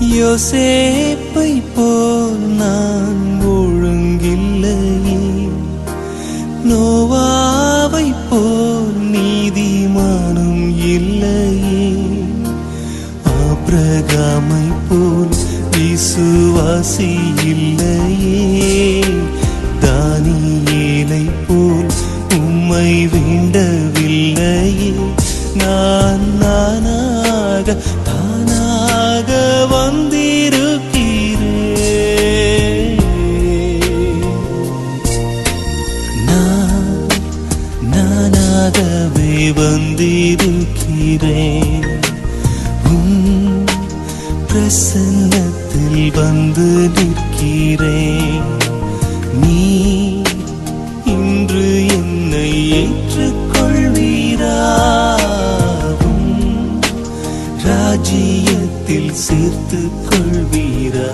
யோசேப்பை போல் நான் ஒழுங்கில்லையே, நோவாவை போல் நீதிமானும் இல்லையே, ஆபிரகாமை போல் விசுவாசி இல்லையே, தானியேலை போல் உம்மை வேண்டவில்லையே. நான் நானாக வந்திருக்கிறேன், நானாகவே வந்திருக்கிறேன். பிரசன்னத்தில் வந்து நிற்கிறேன். நீ இன்று என்னை ஏற்றுக்கொள்வீராவும் ராஜ்யத்தில் சேர்த்துக் கொள்வீரா?